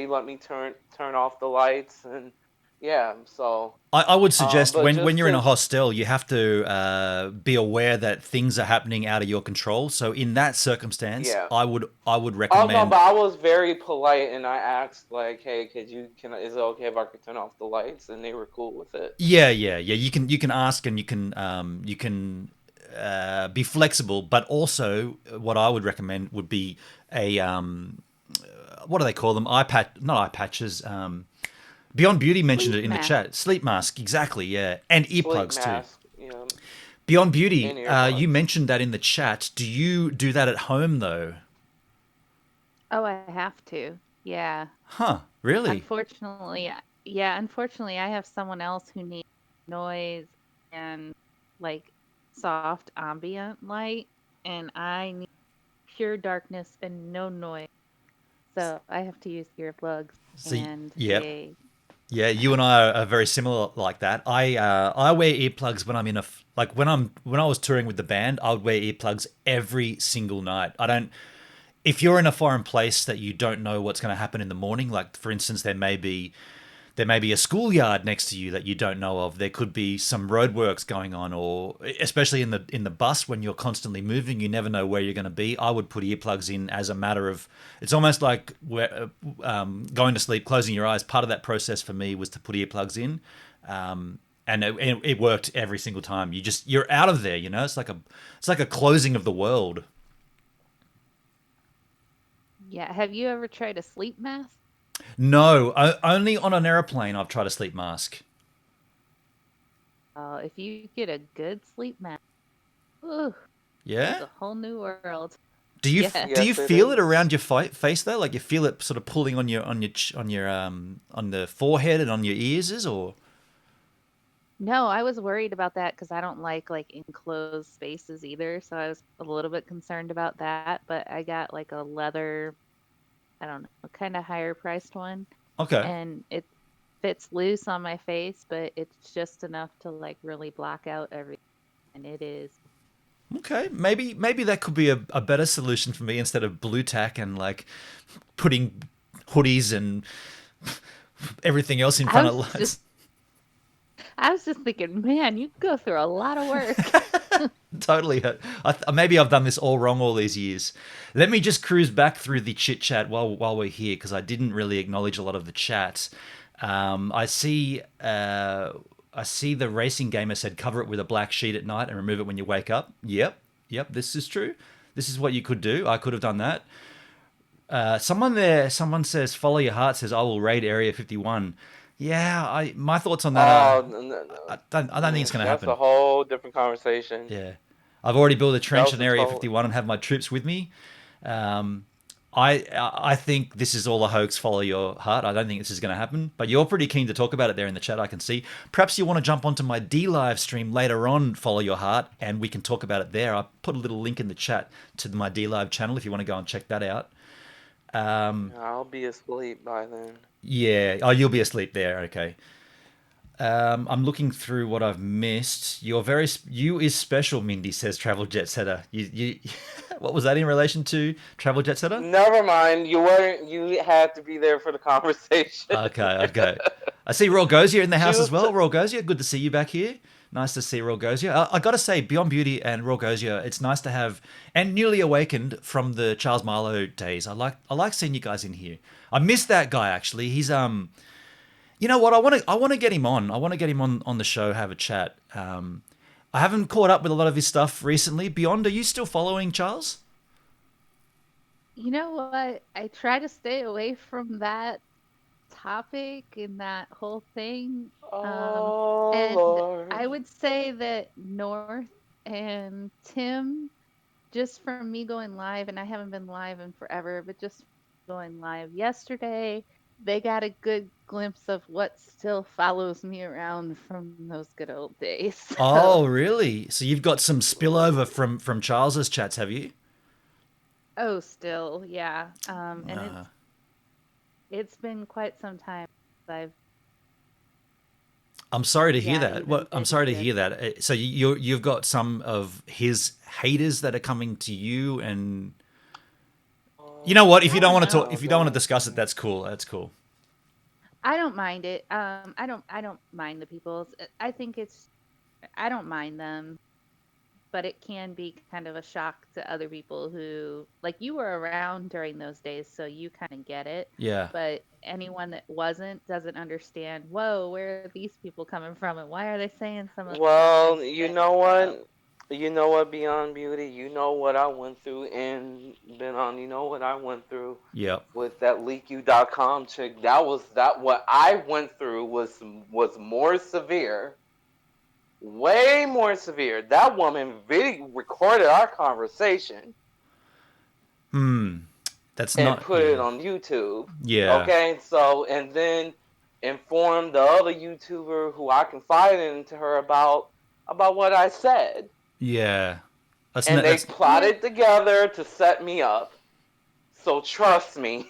let me turn off the lights, and yeah, so I would suggest but when just you're in a to hostel, you have to be aware that things are happening out of your control. So in that circumstance, yeah. I would Oh no, recommend. but I was very polite and I asked like, "Hey, is it okay if I could turn off the lights?" And they were cool with it. Yeah, yeah, yeah. You can ask and you can be flexible, but also what I would recommend would be a what do they call them? Eye patch, not eye patches. Beyond Beauty mentioned Sleep it in the mask. chat. Sleep mask, exactly. Yeah, and Sleep earplugs too. mask, Beyond and Beauty, you earbuds. mentioned that in the chat. Do you do that at home though? Oh, I have to. Yeah. Huh? Really? Unfortunately, yeah, unfortunately, I have someone else who needs noise and like soft ambient light, and I need pure darkness and no noise. So I have to use earplugs, So, and yep. they, Yeah, you and I are very similar like that. I wear earplugs when I'm in like when I was touring with the band, I would wear earplugs every single night. I don't If you're in a foreign place that you don't know what's going to happen in the morning, like for instance there may be a schoolyard next to you that you don't know of. There could be some roadworks going on, or especially in the bus when you're constantly moving, you never know where you're going to be. I would put earplugs in as a matter of. It's almost like going to sleep, closing your eyes. Part of that process for me was to put earplugs in, and it worked every single time. You're out of there. It's like a closing of the world. yeah. Have you ever tried a sleep mask? No, only on an airplane I've tried a sleep mask. Oh, if you get a good sleep mask, ooh, it's Yeah. a whole new world. Do you Yeah. do you Yes, it feel it is. around your face though? Like you feel it sort of pulling on the forehead and on your ears, or No, I was worried about that because I don't like enclosed spaces either. So I was a little bit concerned about that. But I got like a leather, I don't know, kind of higher priced one, okay, and it fits loose on my face, but it's just enough to like really block out everything. And it is, okay. Maybe that could be a better solution for me instead of blue tack and like putting hoodies and everything else in I front of was lights. just, I was just thinking, man, you go through a lot of work. Totally. Maybe I've done this all wrong all these years. Let me just cruise back through the chit chat while we're here because I didn't really acknowledge a lot of the chats. I see. I see the racing gamer said cover it with a black sheet at night and remove it when you wake up. Yep, yep. This is true. This is what you could do. I could have done that. Someone says follow your heart. Says I will raid Area 51. Yeah, my thoughts on that are Oh, no, no. I don't think it's going to That's a happen. whole different conversation. Yeah, I've already built a That trench was in a Area total. 51 and have my troops with me. Um, I think this is all a hoax. Follow your heart. I don't think this is going to happen. But you're pretty keen to talk about it there in the chat. I can see. Perhaps you want to jump onto my D live stream later on. Follow your heart, and we can talk about it there. I put a little link in the chat to my D live channel if you want to go and check that out. I'll be asleep by then. Yeah. Oh, you'll be asleep there. Okay. I'm looking through what I've missed. You is special, Mindy says. Travel Jet Setter. You what was that in relation to Travel Jet Setter? Never mind. You weren't. You had to be there for the conversation. Okay, okay. I see Raw Gozier in the house as Just well. Raw Gozier, good to see you back here. Nice to see Raw Gozia. I got to say, Beyond Beauty and Raw Gozia, it's nice to have, and Newly Awakened from the Charles Marlowe days. I like seeing you guys in here. I miss that guy actually. He's you know what? I want to get him on. I want to get him on the show, have a chat. I haven't caught up with a lot of his stuff recently. Beyond, are you still following Charles? You know what? I try to stay away from that topic and that whole thing. Oh And Lord. I would say that North and Tim, just from me going live, and I haven't been live in forever, but just going live yesterday, they got a good glimpse of what still follows me around from those good old days. Oh, really? So you've got some spillover from Charles's chats, have you? Oh, still, yeah. And Uh, it's been quite some time since I've I'm sorry to hear that. even What? I'm been sorry to here. hear that. So you've got some of his haters that are coming to you, and you know what? If I you don't don't want to talk, know. if you don't want to discuss it, that's cool. That's cool. I don't mind it. I don't mind the people's. I think it's. I don't mind them, but it can be kind of a shock to other people who, like, you were around during those days, so you kind of get it. Yeah. But anyone that wasn't doesn't understand. Whoa, where are these people coming from, and why are they saying some of the stuff Well, they you say? know So what? You know what, Beyond Beauty? You know what I went through and been on. You know what I went through Yep. with that leakyou.com chick. That what I went through was more severe, way more severe. That woman video recorded our conversation Hmm. That's and not. put it Yeah. on YouTube. Yeah. Okay, so and then informed the other YouTuber who I confided into her about what I said. Yeah. That's And not. they That's. yeah, plotted together to set me up. So trust me,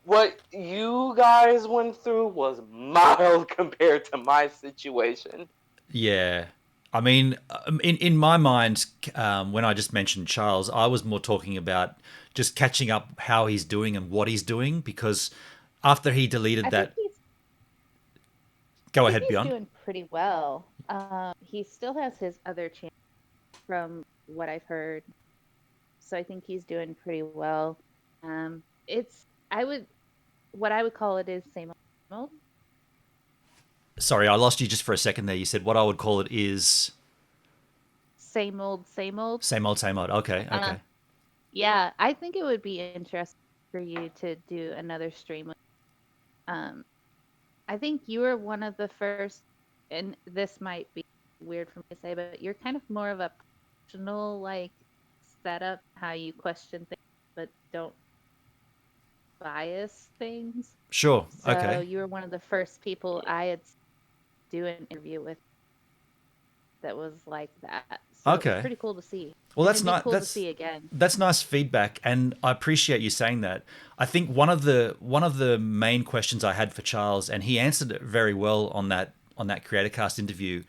what you guys went through was mild compared to my situation. Yeah. I mean, in my mind, when I just mentioned Charles, I was more talking about just catching up how he's doing and what he's doing because after he deleted I think that, he's. I go think ahead, he's Beyond. doing pretty well. He still has his other channel from what I've heard, so I think he's doing pretty well. It's I would what I would call it is same old, Sorry, I lost you just for a second there. You said what I would call it is same old, same old. same old, same old. Okay, Uh, okay. yeah, I think it would be interesting for you to do another stream. Um, I think you were one of the first, and this might be weird for me to say, but you're kind of more of a professional like setup, how you question things but don't bias things. Sure. So Okay. you were one of the first people I had do an interview with that was like that. So it was Okay. pretty cool to see. Well, And that's it'd be not cool to see again. that's nice feedback, and I appreciate you saying that. I think one of the main questions I had for Charles, and he answered it very well on that CreatorCast interview.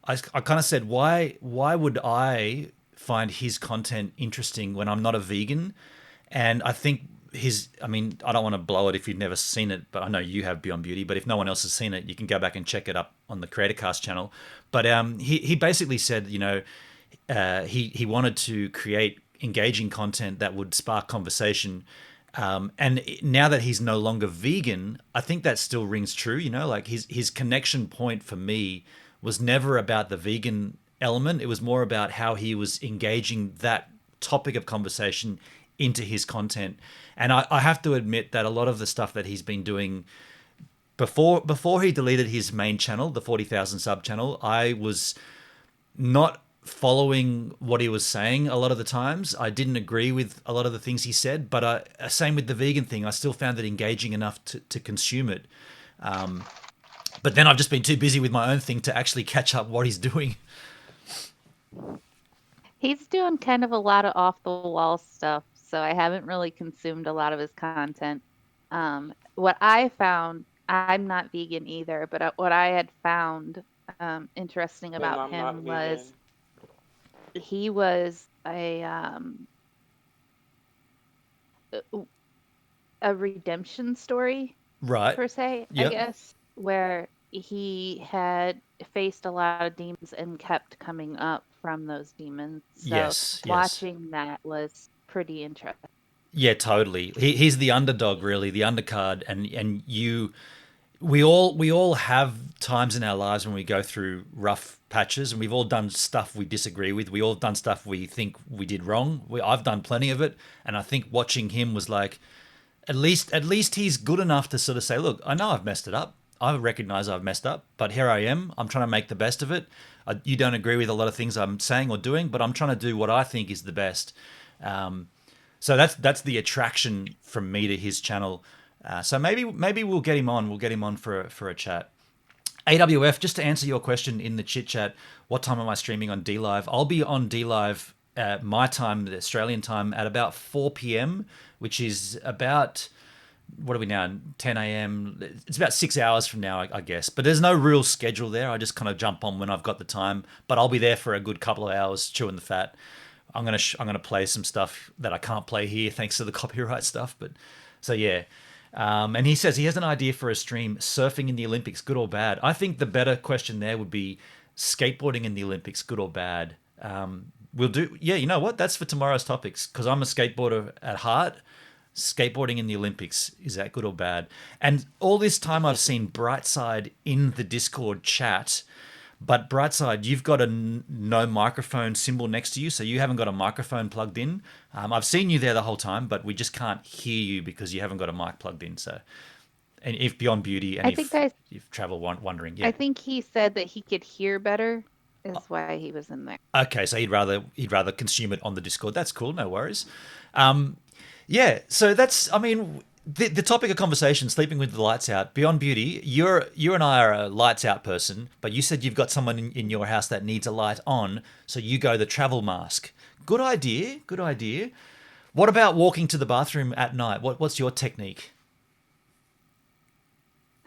I kind of said, why would I find his content interesting when I'm not a vegan? And I think I mean, I don't want to blow it if you've never seen it, but I know you have Beyond Beauty. But if no one else has seen it, you can go back and check it up on the CreatorCast channel. But he basically said, he wanted to create engaging content that would spark conversation. And now that he's no longer vegan, I think that still rings true. Like his connection point for me was never about the vegan element. It was more about how he was engaging that topic of conversation into his content. And I have to admit that a lot of the stuff that he's been doing before he deleted his main channel, the 40,000 sub channel, I was not following what he was saying a lot of the times. I didn't agree with a lot of the things he said, but same with the vegan thing. I still found it engaging enough to consume it. But then I've just been too busy with my own thing to actually catch up what he's doing. He's doing kind of a lot of off the wall stuff, so I haven't really consumed a lot of his content. What I found, I'm not vegan either, but what I had found interesting And about I'm not him was vegan. he was a redemption story Right. per se, I Yep. guess, where he had faced a lot of demons and kept coming up from those demons. So Yes, yes. watching that was pretty interesting. Yeah, totally. He's the underdog, really, the undercard, and you. We all have times in our lives when we go through rough patches, and we've all done stuff we disagree with. We all done stuff we think we did wrong. I've done plenty of it, and I think watching him was like, at least he's good enough to sort of say, look, I know I've messed it up. I recognize I've messed up, but here I am. I'm trying to make the best of it. You don't agree with a lot of things I'm saying or doing, but I'm trying to do what I think is the best. So that's the attraction from me to his channel. So maybe we'll get him on. We'll get him on for a chat. AWF, just to answer your question in the chit chat, what time am I streaming on DLive? I'll be on DLive at my time, the Australian time, at about 4 p.m., which is about, what are we now, 10 a.m.? It's about 6 hours from now, I guess. But there's no real schedule there. I just kind of jump on when I've got the time. But I'll be there for a good couple of hours chewing the fat. I'm gonna play some stuff that I can't play here thanks to the copyright stuff. But so yeah. And he says he has an idea for a stream: surfing in the Olympics, good or bad. I think the better question there would be skateboarding in the Olympics, good or bad. We'll do. Yeah, you know what? That's for tomorrow's topics, because I'm a skateboarder at heart. Skateboarding in the Olympics, is that good or bad? And all this time I've seen Brightside in the Discord chat. But Brightside, you've got a no microphone symbol next to you, so you haven't got a microphone plugged in. I've seen you there the whole time, but we just can't hear you because you haven't got a mic plugged in. So, and if Beyond Beauty, and if Travel wondering, yeah. I think he said that he could hear better, is why he was in there. Okay, so he'd rather consume it on the Discord. That's cool, no worries. Yeah, so that's, I mean, the topic of conversation, sleeping with the lights out. Beyond Beauty, you and I are a lights out person, but you said you've got someone in your house that needs a light on, so you go the travel mask. Good idea. What about walking to the bathroom at night? What's your technique?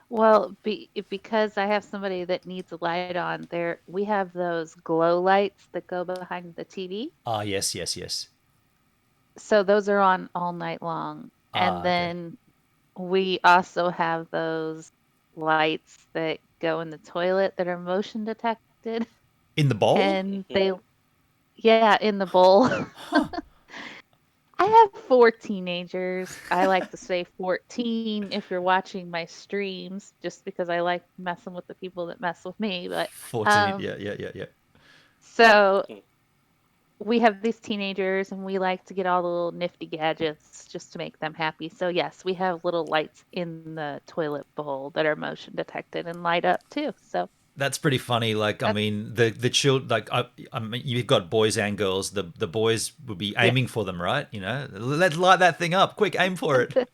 Well, because I have somebody that needs a light on there, we have those glow lights that go behind the TV. Ah, yes. So those are on all night long. And then we also have those lights that go in the toilet that are motion detected. In the bowl? And in the bowl. I have 4 teenagers. I like to say 14 if you're watching my streams, just because I like messing with the people that mess with me. But 14, yeah. So we have these teenagers, and we like to get all the little nifty gadgets just to make them happy. So yes, we have little lights in the toilet bowl that are motion detected and light up too. So that's pretty funny. Like, I mean, the children, like, I mean, you've got boys and girls. The boys would be aiming for them, right? You know, let's light that thing up, quick, aim for it.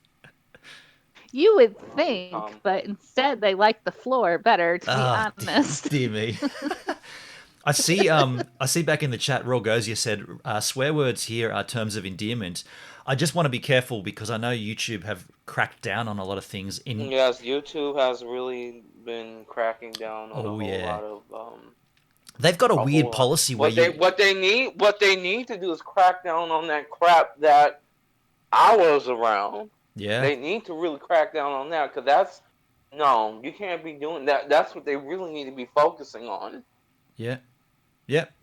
You would think, but instead they like the floor better, to be honest. Dear me. I see back in the chat, Raw Gozia said, swear words here are terms of endearment. I just want to be careful because I know YouTube have cracked down on a lot of things. Yes, YouTube has really been cracking down on a whole lot of... They've got a weird policy where what they need to do is crack down on that crap that I was around. Yeah. They need to really crack down on that, because you can't be doing that. That's what they really need to be focusing on. Yeah,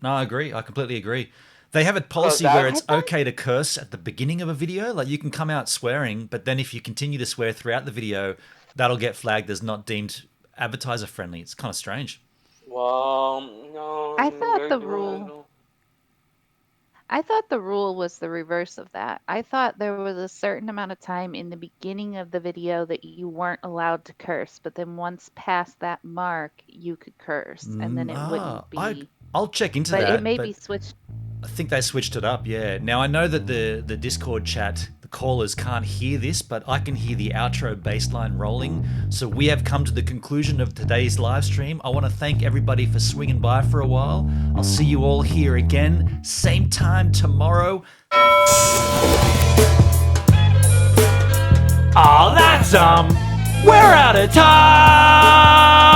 no, I agree. I completely agree. They have a policy where it's okay to curse at the beginning of a video. Like, you can come out swearing, but then if you continue to swear throughout the video, that'll get flagged as not deemed advertiser friendly. It's kind of strange. Well, no. I thought the rule was the reverse of that. I thought there was a certain amount of time in the beginning of the video that you weren't allowed to curse, but then once past that mark, you could curse, and then it wouldn't be. I'll check into that. But it may be switched. I think they switched it up, yeah. Now, I know that the Discord chat, the callers can't hear this, but I can hear the outro bass line rolling. So we have come to the conclusion of today's live stream. I want to thank everybody for swinging by for a while. I'll see you all here again, same time tomorrow. Oh, that's we're out of time!